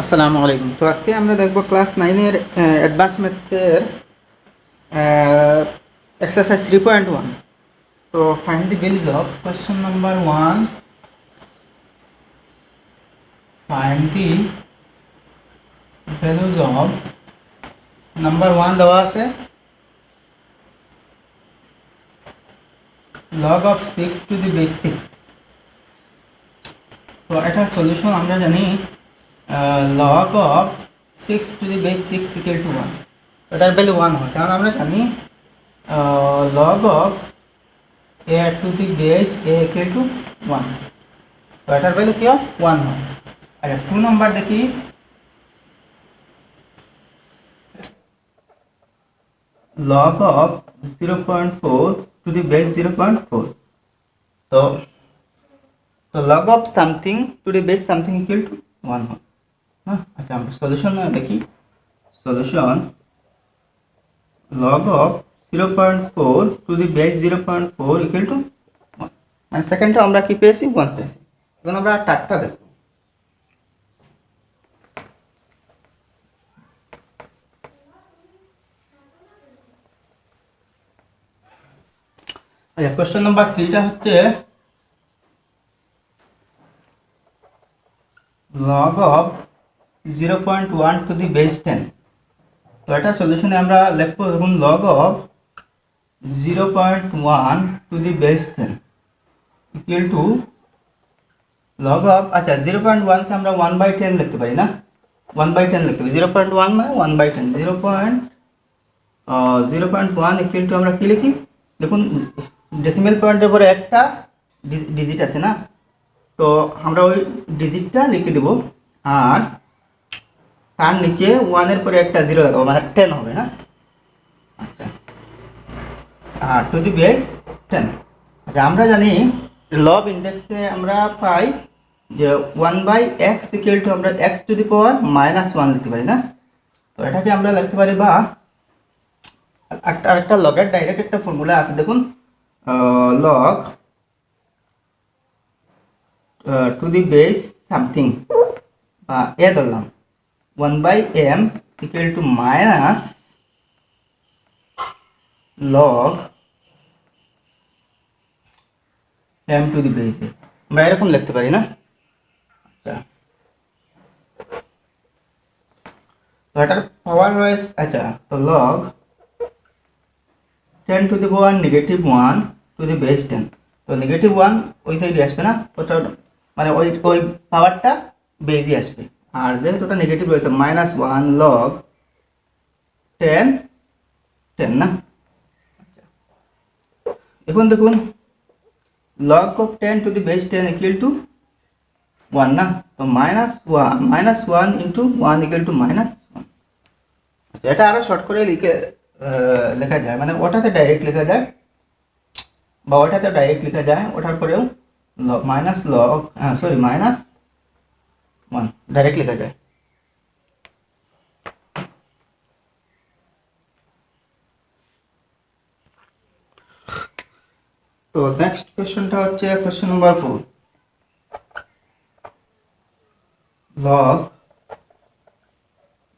আসসালামু আলাইকুম। তো আজকে আমরা দেখব ক্লাস 9 এর অ্যাডভান্স ম্যাথসের এক্সারসাইজ 3.1। তো find the values of question number 1। Find the values of number 1 দেওয়া আছে log of 6 to the base 6। তো এটার সলিউশন আমরা জানি log of 6 to the base 6 equal to 1। এটার ভ্যালু 1 হয়, কারণ আমরা জানি log of a to the base a equal to 1। তো এটার ভ্যালু কি হয়? 1 হয়। আচ্ছা, 2 নাম্বার দেখি। log of 0.4 to the base 0.4। তো log of something to the base something equal to 1 হয়। হ্যাঁ, আচ্ছা আমরা সলিউশন দেখি। Solution log of 0.4 to the base 0.4 equal to 1। মানে সেকেন্ডটা আমরা কি পেয়েছি? 1 পেয়েছি। এখন আমরা টাকটা দেখব। আচ্ছা, কোশ্চেন নাম্বার 3টা হচ্ছে log of 0.1 to the base 10। তো এটা সলিউশনে আমরা লিখব দেখুন log of 0.1 to the base 10 equal to log of, আচ্ছা 0.1 কে আমরা 1/10 লিখতে পারি না? 1/10 লিখতে পারি। 0.1 মানে 1/10। 0.1 equal to আমরা কি লিখি? দেখুন ডেসিমেল পয়েন্টের পরে একটা ডিজিট আছে না, তো আমরা ওই ডিজিটটা লিখে দেব, আর তার নিচে 1 এর পরে একটা 0 লাগাবো, মানে 10 হবে না? আচ্ছা, আর টু দি বেস 10। আচ্ছা, আমরা জানি লব ইন্ডেক্সে আমরা পাই যে 1/x ইকুয়াল টু আমরা x টু দি পাওয়ার -1 লিখতে পারি না? তো এটাকে আমরা লিখতে পারি, বা আরেকটা লগের ডাইরেক্ট একটা ফর্মুলা আছে দেখুন, log to the base something বা এ ধরলাম 1/m equal to minus log m to the base a। আমরা এরকম লিখতে পারি না? আচ্ছা, তো এটার পাওয়ার রয়েছে, আচ্ছা তো log 10 to the power -1 to the base 10। তো -1 ওই সাইডে আসবে না, ওটা মানে ওই পাওয়ারটা বেজে আসবে। আর যেহেতু ওটা নেগেটিভ রয়েছে, -1 লগ 10 10 না? আচ্ছা, এখন দেখুন log of 10 to the base 10 equal to 1 না? তো -1 into 1 equal to -1। আচ্ছা, এটা আরো শর্ট করে লেখা যায়, মানে ওটাতে ডাইরেক্ট লেখা যায় বা ওটাতে ডাইরেক্ট লেখা যায়, ওটার পরেও -1 ডাইরেক্ট লেখা যায়। তো নেক্সট কোশ্চেনটা হচ্ছে question number 4।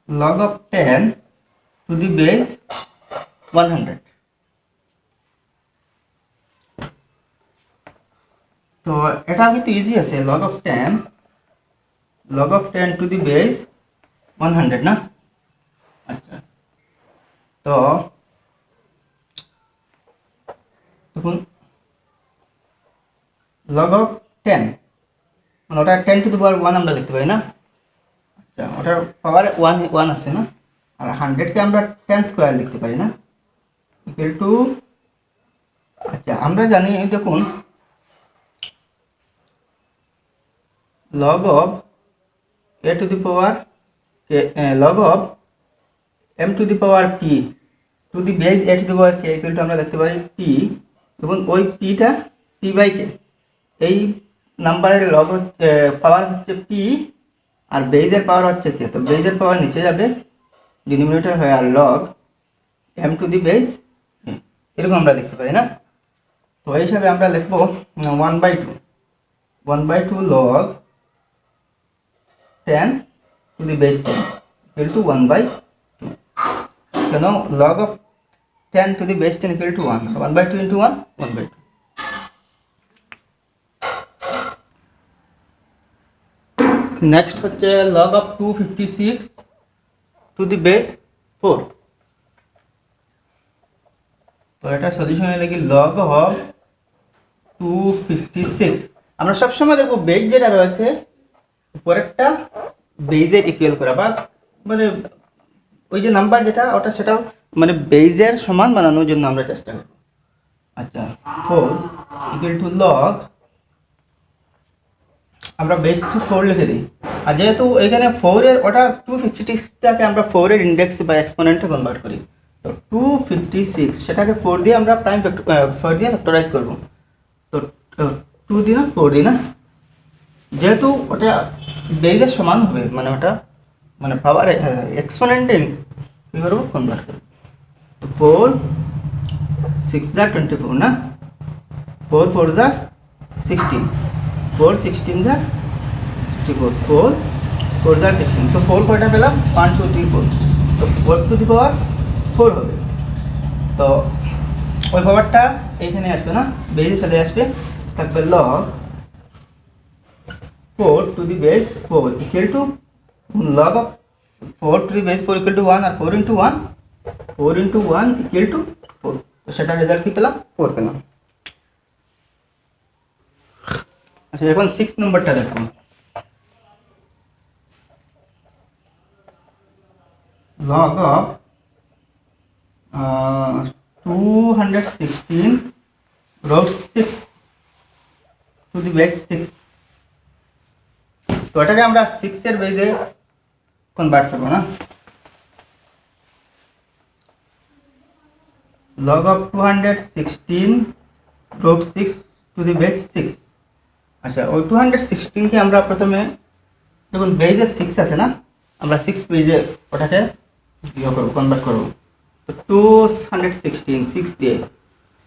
log of 10 to the base 100। তো এটা কিন্তু ইজি আছে, log of 10 to the base 100 না? আচ্ছা, তো দেখুন log of 10 মানে ওটা 10 টু দি পাওয়ার 1 আমরা লিখতে পারি না? আচ্ছা, ওটার পাওয়ার 1 আছে না? আর 100 কে আমরা 10 স্কয়ার লিখতে পারি না? ইকুয়াল টু, আচ্ছা আমরা জানি দেখুন log of a to the power log of m to the power p to the base a to the power k equal to আমরা লিখতে পারি p। দেখুন ওই pটা p/k, এই নাম্বারের লগ হচ্ছে পাওয়ার হচ্ছে p, আর বেজের পাওয়ার হচ্ছে k। তো বেজের পাওয়ার নিচে যাবে, ডিনোমিনেটর হয়, আর log m to the base এরকম আমরা লিখতে পারি না? তো এই হিসাবে আমরা লিখবো 1/2 log 10 to the base 10 equal to 1 by 2. So now log of 10 to the base 10 equal to 1. 1 by 2 into 1, 1 by 2. Next হচ্ছে log of 256 to the base 4. তো এটা সলিউশন হলে কি log of 256, আমরা সবসময় দেখবো বেজ যেটা রয়েছে উপরেরটা বেজের ইকুয়াল করা বা মানে ওই যে নাম্বার যেটা ওটা সেটা মানে বেজের সমান বানানোর জন্য আমরা চেষ্টা করব। আচ্ছা 4 ইকুয়াল টু লগ, আমরা বেস টু 4 লিখে দিই। আর যেহেতু এখানে 4 এর ওটা 256টাকে আমরা 4 এর ইন্ডেক্স বা এক্সপোনেন্টে কনভার্ট করি, তো 256 সেটাকে 4 দিয়ে আমরা প্রাইম 4 দিয়ে ফ্যাক্টরাইজ করব। তো 2 দিয়ে না 4 দিয়ে না, যেহেতু ওটা বেজের সমান হবে মানে ওটা মানে পাওয়ার এক্সপোনেন্টে কি করবো কনভার্ট করব। তো 4 6 যা 24 না, 4 4 যা 16, 4 16 যা 64, 4 4 যা 16, তো 4 কয়টা পেলাম 1 2 3 4, তো 4 টু দি পাওয়ার 4 হবে। তো ওই পাওয়ারটা এইখানে আসবে না, বেজে চলে আসবে, থাকবে log 4 to the base 4 equal to log of 4 to the base 4 equal to 1 R 4 into 1 equal to 4, তো সেটার রেজাল্ট কি পেলাম 4 পেলাম। আচ্ছা এখন 6 নম্বরটা দেখুন, log of 216 root 6 to the base 6, তো এটাকে আমরা 6 এর বেজে কনভার্ট করব না। log of 216 root 6 to the base 6, আচ্ছা ওই 216 কে আমরা প্রথমে যখন বেজে 6 আছে না, আমরা 6 বেজে ওটাকে ইয়ে করব কনভার্ট করব। তো 216 6 দিয়ে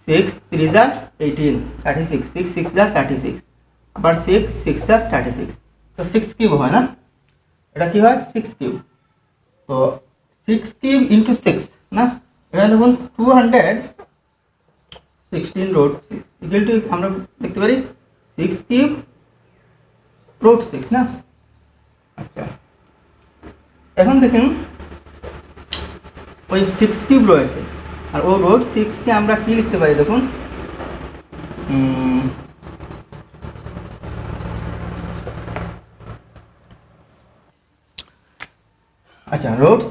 6 3 যা 18 36, 6 6 যা 36, আবার 6 6 যা 36, তো 6 কিউব হয় না, এটা কি হয় 6 কিউব। তো 6 কিউব ইনটু 6 না, এখানে দেখুন 216 রুট 6 ইকুয়াল টু আমরা লিখতে পারি 6 কিউব রুট 6 না। আচ্ছা এখন দেখুন ওই 6 কিউব রয়েছে আর ও রুট 6 কে আমরা কি লিখতে পারি দেখুন, আচ্ছা রুট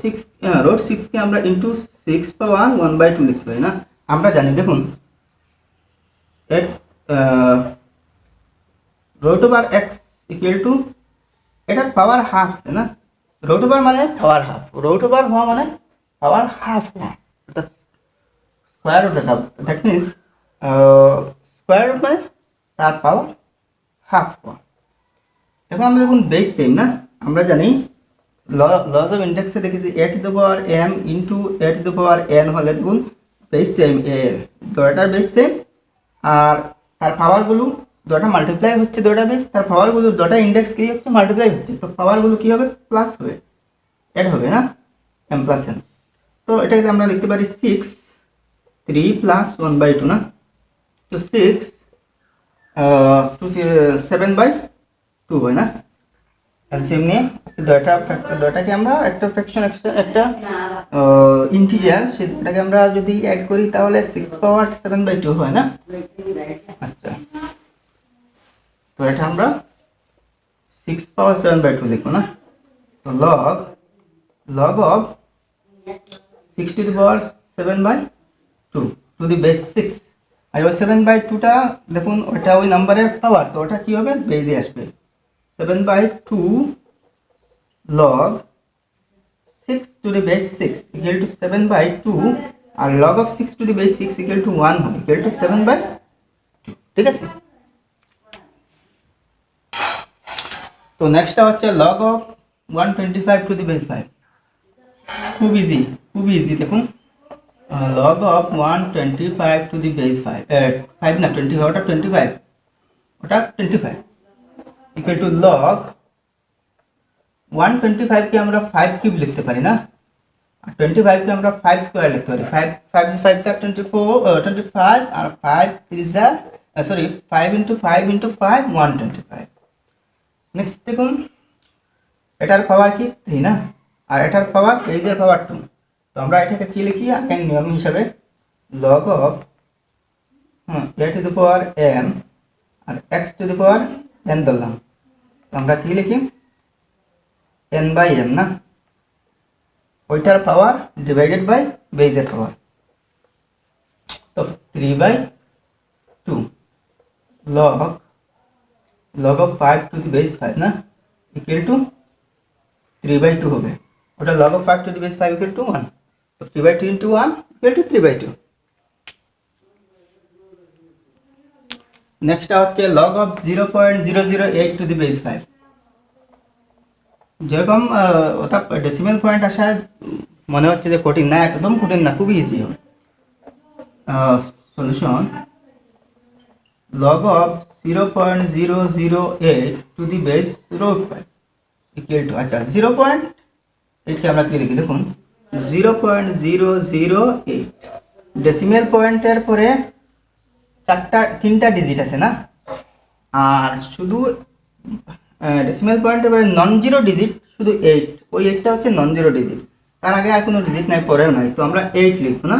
6 কে আমরা ইনটু 6 পাওয়ার 1/2 লিখতে পারি না। আমরা জানি দেখুন root over x equal to এটার পাওয়ার হাফ তাই না, রুট ওভার মানে পাওয়ার হাফ, রুট ওভার হওয়া মানে পাওয়ার হাফ হওয়া, অর্থাৎ square root that means square root মানে তার পাওয়ার হাফ হওয়া। এখন আমরা দেখুন বেস সেম না, আমরা জানি লস অফ ইন্ডেক্সে দেখেছি a to the power m into a to the power n হলে দেখুন বেস সেম, দুটার বেস সেম আর তার পাওয়ারগুলো দুটা মাল্টিপ্লাই হচ্ছে, দুটা বেস তার পাওয়ারগুলো দুটা ইন্ডেক্স কি হচ্ছে মাল্টিপ্লাই হচ্ছে, তো পাওয়ারগুলো কি হবে প্লাস হবে, এড হবে না m প্লাস n। তো এটাকে আমরা লিখতে পারি 6 3 প্লাস 1/2 না, তো 6 7/2 হয় না। এলসিএম নিয়ে দুটাকে আমরা একটা ফ্র্যাকশন একটা ইন্টিজার সেটাকে আমরা যদি অ্যাড করি তাহলে 6 পাওয়ার 7/2 হয় না। আচ্ছা তো এটা আমরা 6 পাওয়ার 7/2 লিখবো না। তো log of 6 to the power 7/2 to the base 6, আর ওই 7/2টা দেখুন ওটা ওই নাম্বারের পাওয়ার, তো ওটা কি হবে বেজে আসবে 7/2 log 6 to the base 6 equal to 7/2 R log of 6 to the base 6 equal to 1 হবে equal to 7/2, ঠিক আছে। তো নেক্সটটা হচ্ছে log of 125 to the base 5, খুব ইজি দেখুন log of 125 to the base 5 5 না 25 ওটা 25 ওটা 25 equal to log 125 কে আমরা 5 কিউব লিখতে পারি না, আর 25 কে আমরা 5 স্কয়ার লিখতে পারি। 5 5 5 24 25 আর 5 3 সরি 5 ইনটু 5 ইনটু 5 125। নেক্সট দেখুন এটার পাওয়ার কি 3 না, আর এটার পাওয়ার বেজের পাওয়ার 2। তো আমরা এটাকে কি লিখি আগের নিয়ম হিসাবে log of a to the power m আর x to the power n ধরলাম। তো আমরা কি লিখি n বাই m না, ওইটার পাওয়ার ডিভাইডেড বাই বেজের পাওয়ার। তো 3/2 log of 5 to the base 5 না ইকুয়াল টু 3/2 হবে। ওটা log of 5 to the base 5 equal to 1। তো 3/2 ইনটু 1 ইকুয়াল টু 3/2। নেক্সট হচ্ছে log of 0.008 to the base 5। যেরকম ওটা ডেসিমেল পয়েন্ট আসায় মনে হচ্ছে যে কঠিন না, একদম কঠিন না, খুবই ইজি হবে। Solution log of 0.008 to the base √5 equal to, আচ্ছা 0.8 কে আমরা কি লিখি দেখুন 0.008। ডেসিমেল পয়েন্টের পরে তিনটা ডিজিট আছে না, আর শুধু ডেসিমেল পয়েন্টের পরে নন জিরো ডিজিট শুধু 8, ওই 8টা হচ্ছে নন জিরো ডিজিট, তার আগে আর কোনো ডিজিট নাই পরেও নাই, তো আমরা 8 লিখবো না।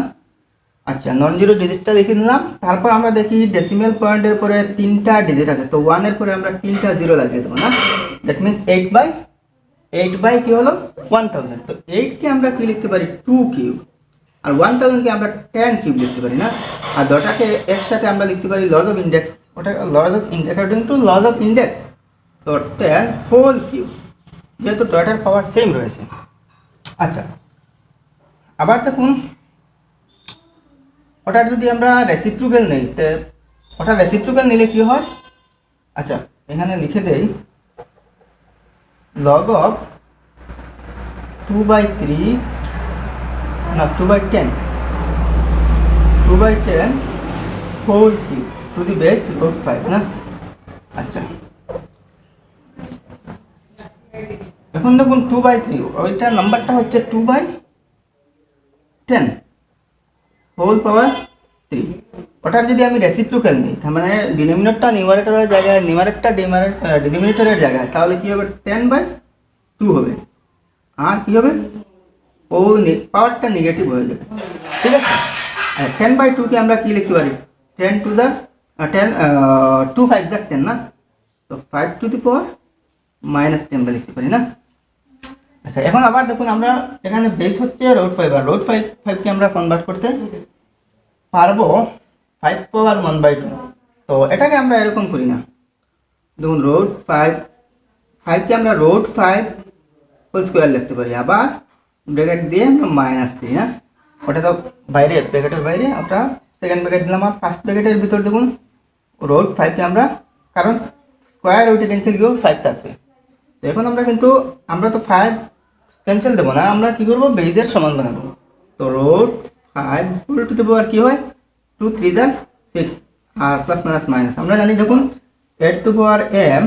আচ্ছা নন জিরো ডিজিটটা লিখে নিলাম। তারপর আমরা দেখি ডেসিমেল পয়েন্টের পরে তিনটা ডিজিট আছে, তো 1 এর পরে আমরা তিনটা জিরো লাগিয়ে দেবো না, দ্যাট মিনস 8 বাই কি হলো 1000। তো 8 কে আমরা কি লিখতে পারি 2 কিউব, আর 1000 কে আমরা 10 কিউব লিখতে পারি না, আর দুটাকে একসাথে আমরা লিখতে পারি লজ অফ ইন্ডেক্স, ওটা lodge of according to lodge of index. তো 10 হোল কিউব, যেহেতু দুটার পাওয়ার সেম রয়েছে। আচ্ছা আবার দেখুন ওটার যদি আমরা রেসিপ্রোক্যাল নেই, তো ওটা রেসিপ্রোক্যাল নিলে কি হয়, আচ্ছা এখানে লিখে দেই log অফ 2/3 না 2/10 whole cube to the base √5 না। আচ্ছা এখন দেখুন 2/3 ওইটা নাম্বারটা হচ্ছে 2/10 হোল পাওয়ার 3। ওটার যদি আমি রেসিপ্রোক্যাল নিই, তার মানে ডিনোমিনেটরটা নিউমারেটরের জায়গায়, নিউমারেটরটা ডিনোমিনেটরের জায়গায়, তাহলে কি হবে 10/2 হবে, আর কি হবে ও পাওয়ারটা নেগেটিভ হয়ে যাবে, ঠিক আছে। 10/2 কে আমরা কি লিখতে পারি 10 টু দা 2 5 যা 10 না, তো 5 টু দি পাওয়ার -10 লিখতে পারি না। আচ্ছা এখন আবার দেখুন আমরা এখানে বেস হচ্ছে √5, আর √5 কে আমরা কনভার্ট করতে পারবো 5 পাওয়ার 1/2। তো এটাকে আমরা এরকম করি না, দেখুন √5 কে আমরা √5 হোল স্কয়ার লিখতে পারি, আবার ব্র্যাকেট দিয়ে আমরা -3 না, ওটা তো বাইরে ব্র্যাকেটের বাইরে, ওটা সেকেন্ড ব্র্যাকেট দিলাম, আর ফার্স্ট ব্র্যাকেটের ভিতর দেখুন √5 কে আমরা, কারণ স্কয়ার রুটে ক্যান্সেল গিয়েও 5 থাকবে। তো এখন আমরা কিন্তু আমরা তো 5 ক্যান্সেল দেবো না, আমরা কি করবো বেজের সমান বানাবো। তো √5 হোল টু দি পাওয়ার কি হয় 2 3 6, আর প্লাস মাইনাস মাইনাস আমরা জানি দেখুন a to the power m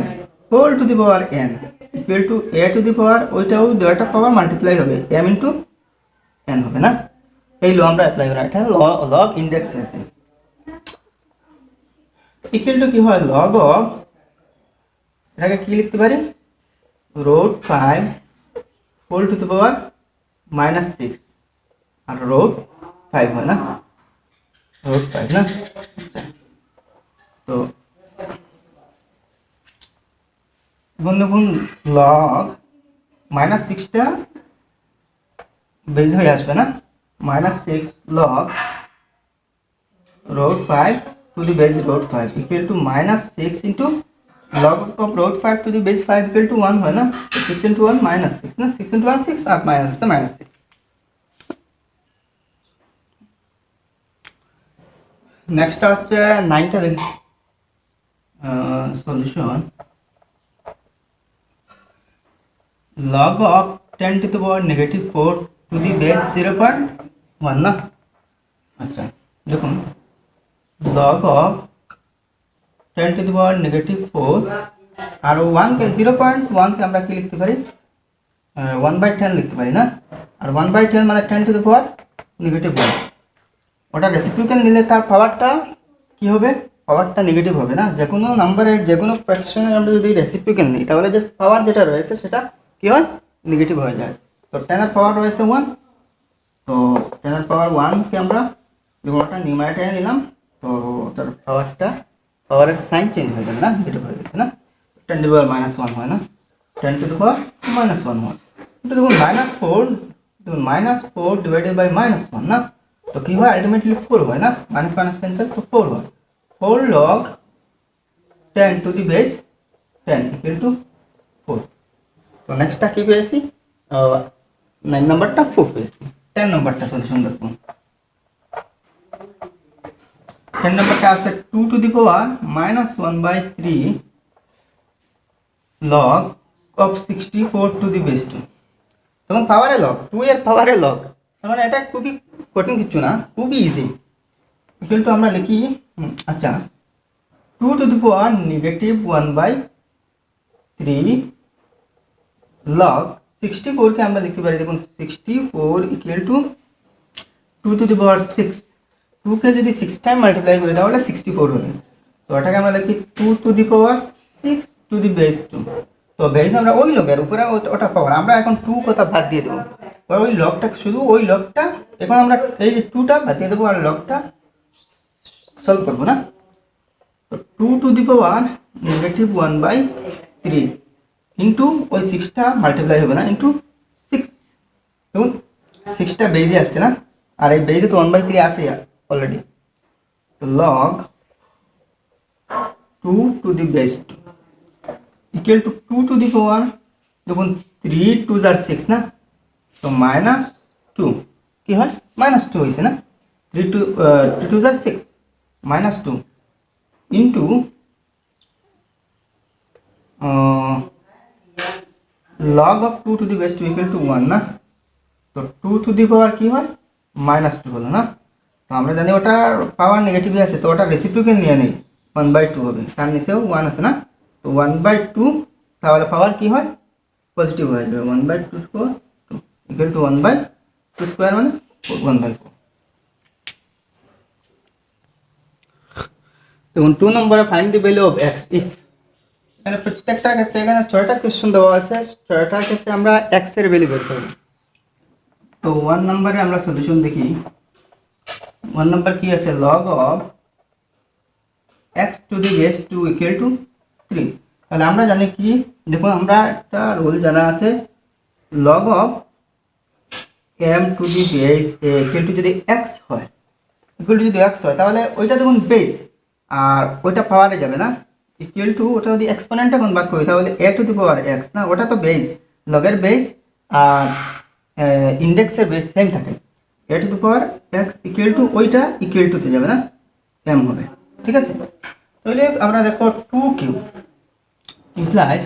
whole to the power n equal to a to the power ওইটাও দুইটা পাওয়ার মাল্টিপ্লাই হবে m ইনটু n হবে না। এই ল আমরা অ্যাপ্লাই করা, এটা লগ ইন্ডেক্স আছে ইকুয়াল টু কি হয় লগ অফ, এটাকে কি লিখতে পারি √5 হোল টু দি পাওয়ার -6, আর √5 হয় না, √5 না। তো এখন দেখুন লগ -6টা বেজ হয়ে আসবে না, -6 log √5 to the base √5 equal to -6 into log of √5 to the base 5 equal to 1 হয় না, 6 into 1 -6 না, 6 into 1 6 আর মাইনাস আছে -6। নেক্সট হচ্ছে 9টা দেখি solution log of 10 to the power -4 to the base 0.1 না। আচ্ছা দেখুন log of 10 to the power -4 আর 1 কে 0.1 কে আমরা কি লিখতে পারি 1/10 লিখতে পারি না। আর 1/10 মানে 10 টু দি পাওয়ার নেগেটিভ 1। ওটা রেসিপ্রোক্যাল নিলে তার পাওয়ারটা কি হবে, পাওয়ারটা নেগেটিভ হবে না। যে কোনো নাম্বারের যে কোনো ফ্র্যাকশনের আমরা যদি রেসিপ্রোক্যাল নিই তাহলে যে পাওয়ার যেটা রয়েছে সেটা কি হয়, নেগেটিভ হয়ে যায়। তো 10 এর পাওয়ার রয়েছে 1, তো 10 এর পাওয়ার 1কে আমরা যখন ওটা নিউমারেটরে নিলাম তো তার পাওয়ারের সাইন চেঞ্জ হয়ে যাবে না, নেগেটিভ হয়ে গেছে না, 10 টু দি পাওয়ার -1 হয় না, 10 টু দি পাওয়ার -1 হয়। এটা দেখুন -4 ডিভাইডেড বাই -1 না, তো কি হয় আলটিমেটলি 4 হয় না, মাইনাস মাইনাস ক্যান্সেল, তো 4 হয়। 4 log 10 to the base 10 equal to 4। তো নেক্সটটা কি পেয়েছি, 9 নাম্বারটা 4 পেয়েছি। 10 নাম্বারটা সলিউশন দেখুন। 10 নাম্বারটা আছে 2 to the power -1/3 log of 64 to the base 2। তখন পাওয়ারে লগ 2 এর পাওয়ারে লগ, তার মানে এটা খুবই কঠিন কিছু না, খুবই ইজি। ইকুয়াল টু আমরা লিখি, আচ্ছা 2 টু দি পাওয়ার -1/3 log 64 কে আমরা লিখতে পারি, দেখুন 64 ইকুয়াল টু 2 টু দি পাওয়ার 6। 2 কে যদি 6 টাইম মাল্টিপ্লাই করি তাহলে 64 হবে। তো এটাকে আমরা লিখি 2 to the power 6 to the base 2। তো বেস আমরা ওই লগের উপরে ওটা পাওয়ার, আমরা এখন 2 কথা বাদ দিয়ে দেবো, ওই লগটা শুধু ওই লগটা এখন আমরা এই যে 2টা বাদ দিয়ে দেবো আর লগটা সলভ করবো না। তো 2 টু দি পাওয়ার -1/3 ইন্টু ওই 6টা মাল্টিপ্লাই হবে না, ইন্টু 6। দেখুন 6টা বেজে আসছে না, আর এই বেজে তো 1/3 আসে অলরেডি। তো log 2 to the base 2 equal to 2 to the power, দেখুন 3 টু যার 6 না, তো -2 কি হয়, -2 হয়েছে না, 3 টু যার 6 -2 into log of 2 to the base 2 equal to 1 না। তো 2 to the power কি হয়, -2 হলো না। তো আমরা জানি ওটা পাওয়ার নেগেটিভই আছে, তো ওটা রেসিপ্রোক্যাল নিয়ে নেই, 1/2 হবে, তার নিচেও 1 আছে না, তো 1/2 তাহলে পাওয়ার কি হয়, পজিটিভ হয়ে যাবে, 1/2 ইকুয়াল টু 1/2 স্কোয়ার মানে 1/4। দেখুন 2 নম্বরে find the value of x। এখানে প্রত্যেকটার ক্ষেত্রে এখানে 6টা কোশ্চেন দেওয়া আছে, 6টার ক্ষেত্রে আমরা x এর ভ্যালু বের করব। তো 1 নম্বরে আমরা সলিউশন দেখি। 1 নম্বর কি আছে, log of x to the base 2 equal two 3। তাহলে আমরা জানি কি, দেখুন আমরা একটা রুল জানা আছে, log of m to the base a equal to যদি x হয়, তাহলে ওইটা দেখুন বেস আর ওইটা পাওয়ারে যাবে না, ইকুয়াল টু ওটা যদি এক্সপোনেন্টে কনভার্ট করি তাহলে a to the power x না, ওটা তো বেস, লগের বেস আর ইন্ডেক্সের বেস সেম থাকে, a to the power x equal two ওইটা ইকুয়াল টুতে যাবে না, m হবে, ঠিক আছে। তাহলে আমরা দেখো 2 কিউব ইমপ্লাইজ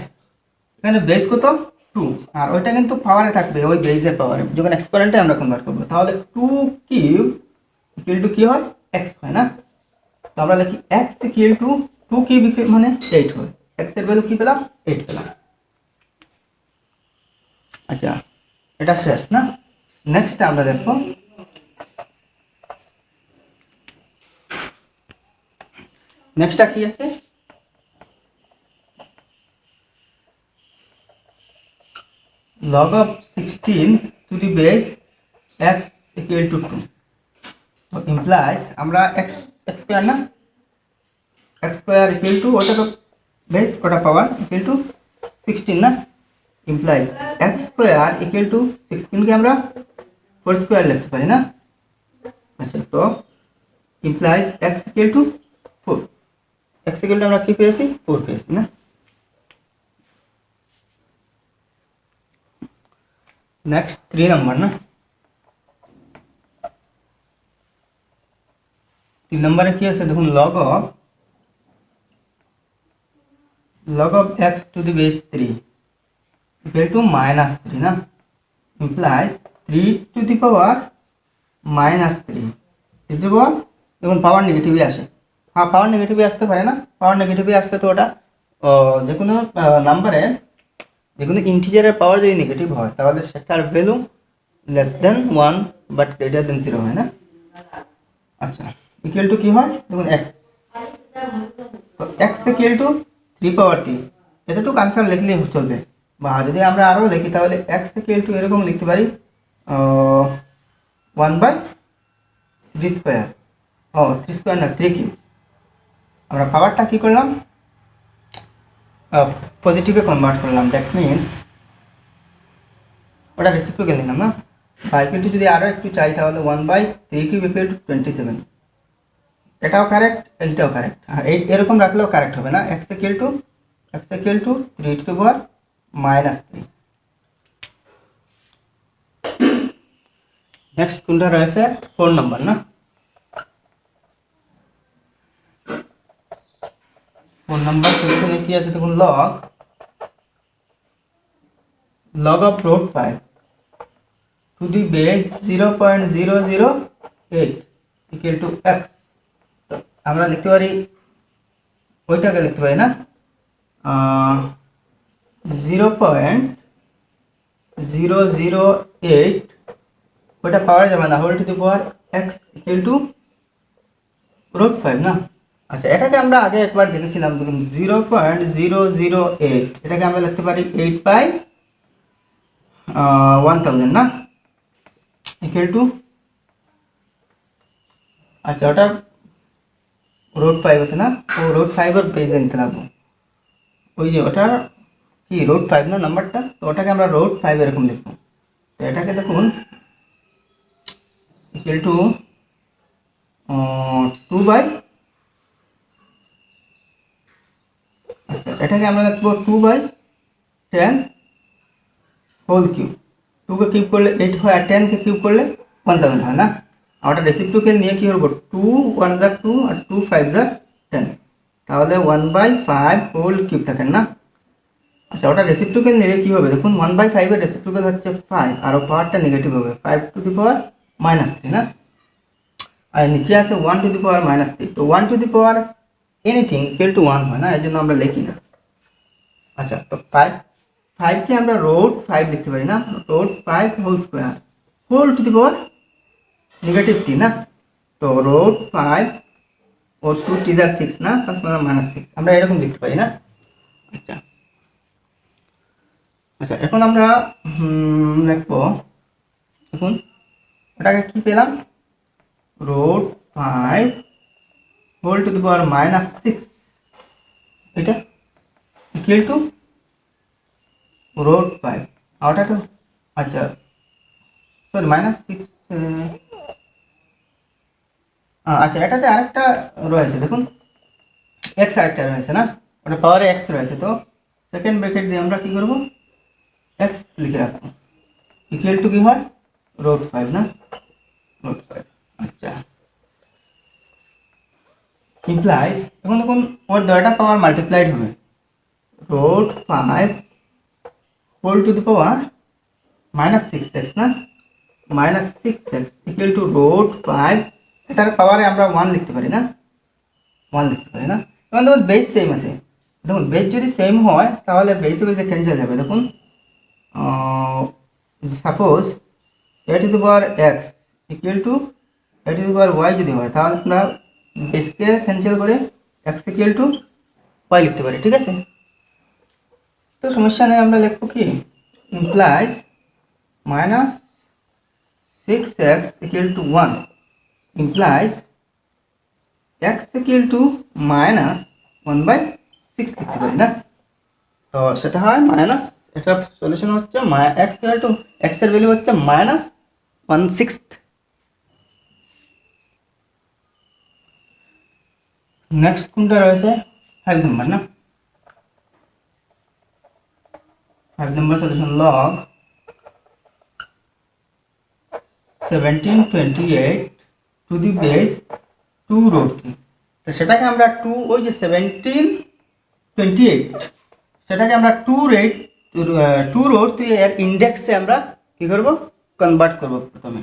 এখানে বেস কত 2 আর ওইটা কিন্তু পাওয়ারে থাকবে, ওই বেসের পাওয়ারে, যখন এক্সপোনেন্টে আমরা কনভার্ট করব তাহলে 2 কিউব ইকুয়াল টু কি হয়, x হয় না। তো আমরা লিখি x ইকুয়াল টু 2 কিউব মানে 8 হয়, x এর ভ্যালু কি পেলাম, 8 পেলাম। আচ্ছা এটা শেষ না, নেক্সট আমরা দেখো নেক্সটটা কি আছে, log of 16 to the base x equal to 2। তো implies আমরা x স্কয়ার না, x স্কয়ার ইকুয়াল টু ওটা তো বেস ওটা পাওয়ার ইকুয়াল টু 16 না, implies x square equal to 16 কে আমরা 4 স্কয়ার লিখতে পারি না। আচ্ছা তো implies x equal to 4, x equal to আমরা কি পেয়েছি, 4 পেয়েছি না। नेक्स्ट 3 नंबर ना, 3 नंबर কি আছে দেখুন, log of x to the base 3 equal to -3 না, implies 3 to the power -3, 3 to the power দেখুন পাওয়ার নেগেটিভই আসে, হ্যাঁ পাওয়ার নেগেটিভই আসতে পারে না, পাওয়ার নেগেটিভই আসলে তো ওটা যে কোনো নাম্বারে যে কোনো ইন্টিজারের পাওয়ার যদি নেগেটিভ হয় তাহলে সেটার value less than 1 but greater than 0 হয় না। আচ্ছা, ইকুয়াল টু কি হয় দেখুন এক্স, তো এক্স ইকুয়াল টু 3 পাওয়ার 3, এতটুকু আনসার লিখলেই চলবে। বা যদি আমরা আরও লিখি তাহলে এক্স ইকুয়াল টু এরকম লিখতে পারি 1/3 স্কোয়ার, 3 স্কোয়ার না 3 কিউব। আমরা পাওয়ারটা কী করলাম, পজিটিভে কনভার্ট করলাম, দ্যাট মিনস ওটা রেসিপ্রোকাল নিলাম না। বা ইকুয়াল টু যদি আরও একটু চাই তাহলে 1/3 কিউব ইকুয়াল টু 27, এটাও কারেক্ট, এইটাও কারেক্ট, আর এরকম রাখলেও কারেক্ট হবে না। X equal to 3 the the power -3। Next কোনটা রয়েছে 4 নম্বর না। 4 নম্বর সলিউশনে কি আছে দেখুন, log of root 5 to the base 0.008 equal to x। তো আমরা লিখতে পারি ওইটাকে লিখতে পারি না 0.008, ওইটা পাওয়া যাবে না, whole to the power x equal to root 5 না। আচ্ছা, এটাকে আমরা আগে একবার দেখেছিলাম, দেখুন 0.008, এটাকে আমরা লিখতে পারি 8/1000 না, ইকুয়াল টু, আচ্ছা ওটা রুট 5 আছে না, ও রুট 5 এর বেজে নিতে লাগবো, ওই যে ওটার কি রুট 5 না নাম্বারটা, তো ওটাকে আমরা রুট 5 এরকম লিখবো। তো এটাকে দেখুন ইকুয়াল টু 2/, আচ্ছা এটাকে আমরা লিখবো 2/10 হোল কিউব। 2 কে কিউব করলে 8 হয়, আর 10 কে কিউব করলে 1000 হয় না। আর ওটা রেসিপ্রোকাল নিয়ে কি করবো, 2 1 যা 2 আর 2 5 যা 10, তাহলে 1/5 হোল কিউব থাকেন না। আচ্ছা, ওটা রেসিপ্রোকাল নিলে কি হবে দেখুন, 1/5 এর রেসিপ্রোকাল হচ্ছে 5, আর ও পাওয়ারটা নেগেটিভ হবে, 5 টু দি পাওয়ার -3 না। আর নিচে আছে 1 টু দি পাওয়ার -3, তো 1 to the power anything equal to 1 হয় না, এর জন্য আমরা লিখি না। আচ্ছা, তো 5 কে আমরা রুট 5 লিখতে পারি না, root 5 whole square whole to the power -3 না। তো রুট 5 ও 2 3 আর 6 না, -6, আমরা এরকম লিখতে পারি না। আচ্ছা আচ্ছা, এখন আমরা লিখবো, দেখুন এটাকে কি পেলাম, রুট 5 হোল টু দি পাওয়ার -6, এটা ইকুয়াল টু রুট 5, আর ওটা তো, আচ্ছা সরি -6, আচ্ছা এটাতে আরেকটা রয়েছে দেখুন, এক্স আরেকটা রয়েছে না, ওটা পাওয়ারে এক্স রয়েছে, তো সেকেন্ড ব্র্যাকেট দিয়ে আমরা কি করব, এক্স লিখে রাখবো, ইকুয়াল টু কি হয় রুট 5 না, রুট 5। আচ্ছা, ইমপ্লাইজ, এখন দেখুন ওর দুইটা পাওয়ার মাল্টিপ্লাইড হবে, root 5 whole to the power -6x না, -6x ইকুয়াল টু রুট 5, এটার পাওয়ারে আমরা 1 লিখতে পারি না, 1 লিখতে পারি না। এখন দেখুন বেস সেম আছে, দেখুন বেস যদি সেম হয় তাহলে বেসে বেসে ক্যান্সেল যাবে। দেখুন suppose a to the power x equal to a to the power y যদি হয়, তাহলে আমরা বেসকে ক্যান্সেল করে x ইকুয়াল টু y লিখতে পারি, ঠিক আছে। তো সমস্যা নেই, আমরা লিখবো কি, implies -6x equal to 1 implies x equal to -1/6 লিখতে পারি না। তো সেটা হয় মাইনাস, এটা সলিউশন হচ্ছে x equal to x এর ভ্যালু হচ্ছে -1/6। নেক্সট কোনটা রয়েছে 5 নম্বর না, 5 number solution log 1728 to the base 2 root 3। তো সেটাকে আমরা 2, ওই যে 1728, সেটাকে আমরা 2 রুট 3 এর ইন্ডেক্সে আমরা কি করব, কনভার্ট করব প্রথমে।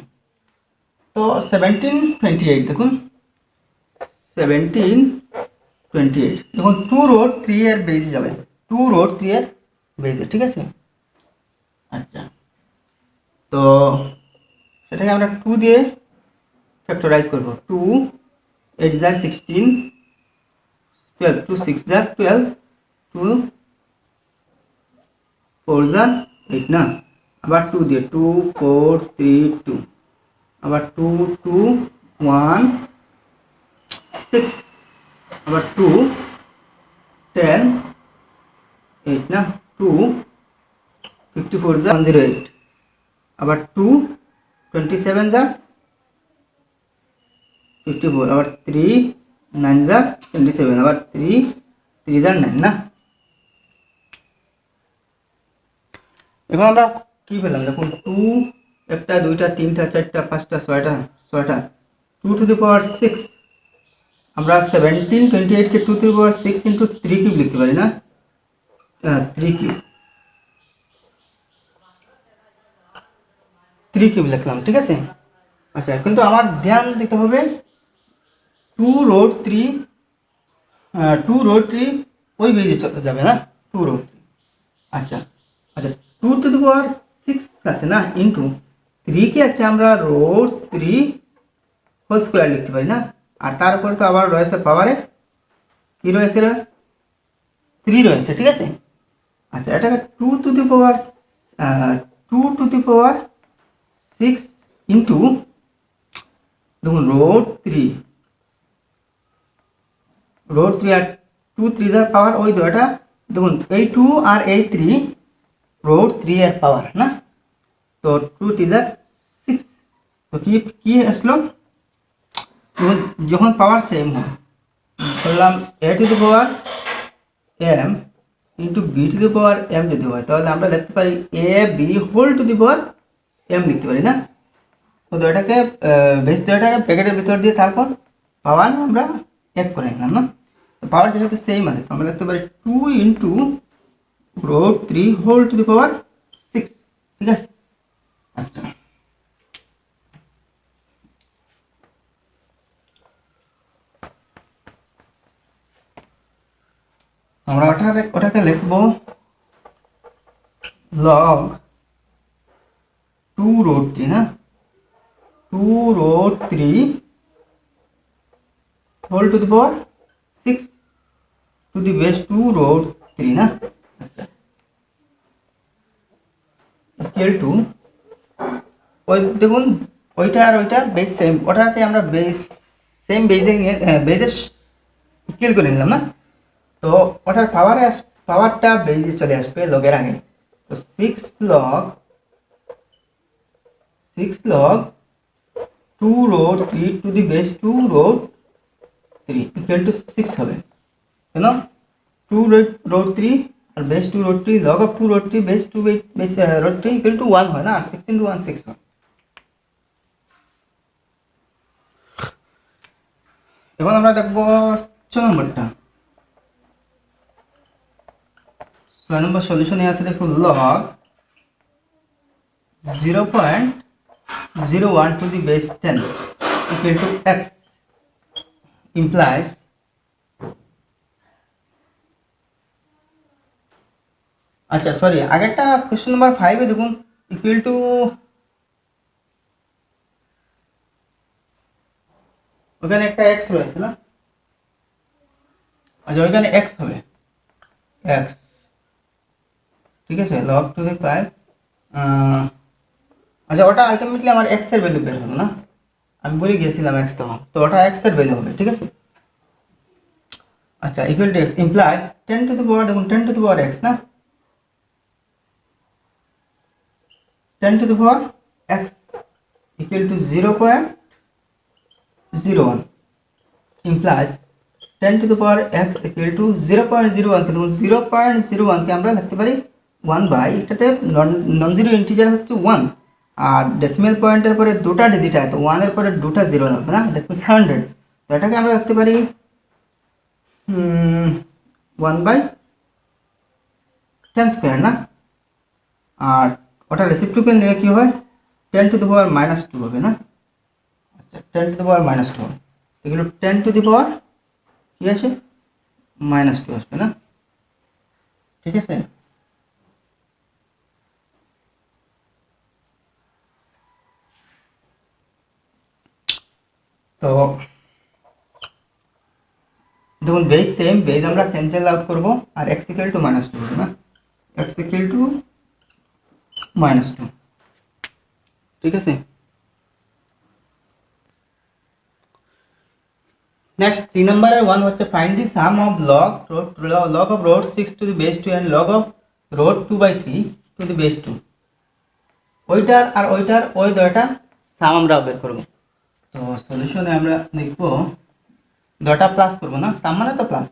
তো 1728 দেখুন, 1728 দেখুন 2 রুট 3 এর বেজে যাবে, 2 রুট 3 এর বেজে, ঠিক আছে। আচ্ছা, তো সেটাকে আমরা 2 দিয়ে ফ্যাক্টরাইজ করব। 2 8 যা 16, 12 2 6 যা 12, 2 4 যা 8 না, আবার 2 দিয়ে 2 4 3 2, আবার 2 2 1 6, আবার 2 10 8 না, 2 54 যা 108, আবার 2 27 যা 54, আবার 3 9 যা 27, আবার 3 3 যা 9 না। এখন আমরা কি পেলাম দেখুন, 2 একটা 2টা 3টা 4টা 5টা 6টা 6টা 2 টু দি পাওয়ার 6, আমরা 17 28 কে 2 to the power 6 into 3 cube লিখতে পারি না, 3 কিউব 3 কিউব লিখলাম, ঠিক আছে। আচ্ছা, কিন্তু আমার ধ্যান দিতে হবে 2 রোড 3, 2 রোড 3 ওই বেজে যাবে না, 2 রোড 3। আচ্ছা আচ্ছা, 2 টু দি পাওয়ার 6 আছে না, ইনটু 3 কে আছে আমরা রোড 3 হোল স্কোয়ার লিখতে পারি না, আর তারপরে তো আবার রয়েছে পাওয়ারে কি রয়েছে রে, 3 রয়েছে, ঠিক আছে। আচ্ছা, এটাকে 2 টু দি পাওয়ার 6 ইনটু দেখুন রোড 3 আর 2 3 যার পাওয়ার ওই তো, এটা দেখুন এই 2 আর এই 3 রোড 3 এর পাওয়ার না, তো 2 3 যার 6, তো কি কি আসলো, যখন পাওয়ার সেম হয় বললাম a to the power m into b to the power m যদি হয়, তাহলে আমরা লিখতে পারি a b whole to the power m লিখতে পারি না। তো এটাকে বেস দুটাকে ব্র্যাকেটের ভিতর দিয়ে তারপর পাওয়ার আমরা এক করে নিলাম না, তো পাওয়ার যেহেতু সেম আছে তো আমরা লিখতে পারি 2 into root 3 whole to the পাওয়ার 6, ঠিক আছে। আচ্ছা, আমরা ওটাকে লিখবো লগ 2 রোড 3 না, 2 root 3 whole to the power 6 to the base 2 root 3 না। আচ্ছা, ইকুয়াল টু ওই দেখুন ওইটা আর ওইটা বেস সেম, ওটাকে আমরা বেস সেম বেজে নিয়ে বেজে ইকুয়াল করে নিলাম না, তো ওটার পাওয়ারটা বেজে চলে আসবে লগের আগে, তো 6 log 2 root 3 the the base 2 root 3 equal টু 6 হবে, কেন 2 রোড 3 আর base 2 root 3 log of 2 root 3 base 2 base root 3 equal to 1 হয় না, আর 6 ইনটু 1 6 হয়। এখন আমরা দেখবো 6 নম্বরটা, 6 নম্বর সলিউশনে আছে দেখুন log 0.01 to the base 10 equal to x implies আচ্ছা সরি, আগেরটা কোশ্চেন নাম্বার 5 এ দেখুন ইকুয়াল টু ওখানে একটা x রয়েছে না, আচ্ছা ওইখানে x হবে x, ঠিক আছে, log to the 5, আচ্ছা ওটা আলটিমেটলি আমার x এর ভ্যালু বের হবে না, আমি বলে গিয়েছিলাম x তখন, তো ওটা x এর ভ্যালু হবে, ঠিক আছে। আচ্ছা equal to x implies 10 to the power দেখুন 10 টু দি পাওয়ার x না, 10 to the power x equal to 0.01 implies 10 to the power x equal to 0.01 কে দেখুন 0.01 কে আমরা লিখতে পারি 1 বাই, এটাতে নন জিরো ইন্টিজার হচ্ছে 1 আর ডেসিমাল পয়েন্টের পরে দুটো ডিজিট আছে, তো 1 এর পরে দুটো জিরো লাগবে না, দ্যাট মিন্স 100, তো এটাকে আমরা লিখতে পারি 1 বাই 10 স্কয়ার না, আর ওটা রেসিপ্রোকাল নিলে কি হয় 10 টু দি পাওয়ার -2 হবে না। আচ্ছা 10 টু দি পাওয়ার -2 হবে, এগুলো 10 টু দি পাওয়ার কি আছে -2 আসবে না, ঠিক আছে। তো দেখুন বেস সেম, বেস আমরা ক্যান্সেল আউট করব আর x ইকুয়াল টু -2 হবে না, x ইকুয়াল টু -2, ঠিক আছে। নেক্সট 3 নম্বরের 1 হচ্ছে find the some of log of root 6 to the base 2 and log of root 2/3 to the base 2, ওইটার আর ওইটার ওই দুইটা সাম আমরা বের করব। তো সলিউশনে আমরা লিখব দুইটা প্লাস করব না, সাম মানে তো plus,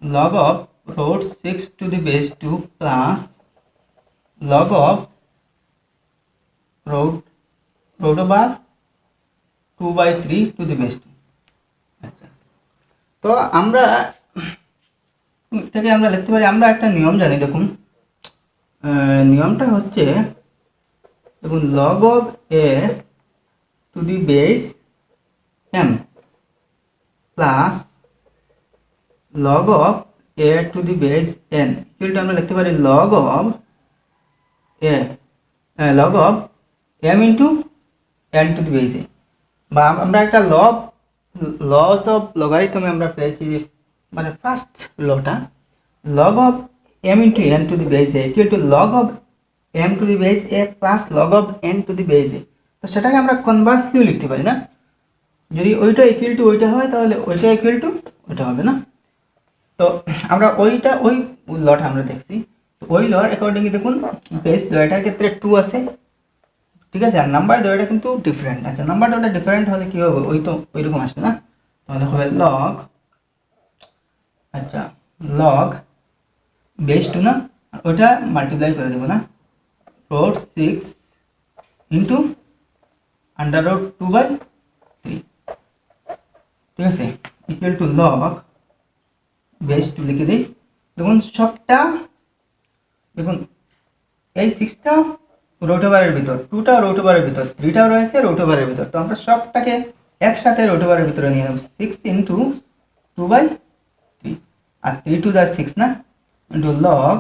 log of root 6 to the base 2 plus log of root over 2/3 to the base 2। আচ্ছা, তো আমরা এটাকে আমরা লিখতে পারি, আমরা একটা নিয়ম জানি, দেখুন নিয়মটা হচ্ছে দেখুন log of a to the base m plus log of a to the base n equal two আমরা লিখতে পারি log of m into n to the base a, বা আমরা একটা লজ অফ লগারিথমে আমরা পেয়েছি, মানে ফার্স্ট লটা log of m into n to the base a equal to log of m to the base a plus log of n to the base a। তো সেটাকে আমরা কনভার্সলিও লিখতে পারি না, যদি ওইটা ইকুয়াল টু ওইটা হয় তাহলে ওইটা ইকুয়াল টু ওইটা হবে না। তো আমরা ওই লটা আমরা দেখছি, তো ওই লর অ্যাকর্ডিংলি দেখুন বেস দুইটার ক্ষেত্রে 2 আছে, ঠিক আছে, আর নাম্বার দুইটা কিন্তু ডিফারেন্ট। আচ্ছা, নাম্বার দুইটা ডিফারেন্ট হলে কি হবে, ওইরকম আসবে না, তাহলে হবে log, আচ্ছা log বেস 2 না, ওটা মাল্টিপ্লাই করে দেব না, root 6 into under root 2/3, ঠিক আছে, ইকুয়াল টু log বেস 2 লিখে দিই। দেখুন সবটা, দেখুন এই 6টা রুট ওভারের ভিতর, 2টা রুট ওভারের ভিতর, 3টাও রয়েছে রুট ওভারের ভিতর, তো আমরা সবটাকে একসাথে রুট ওভারের ভিতরে নিয়ে নেব, 6 into 2/3 আর 3 2 are 6 না, into log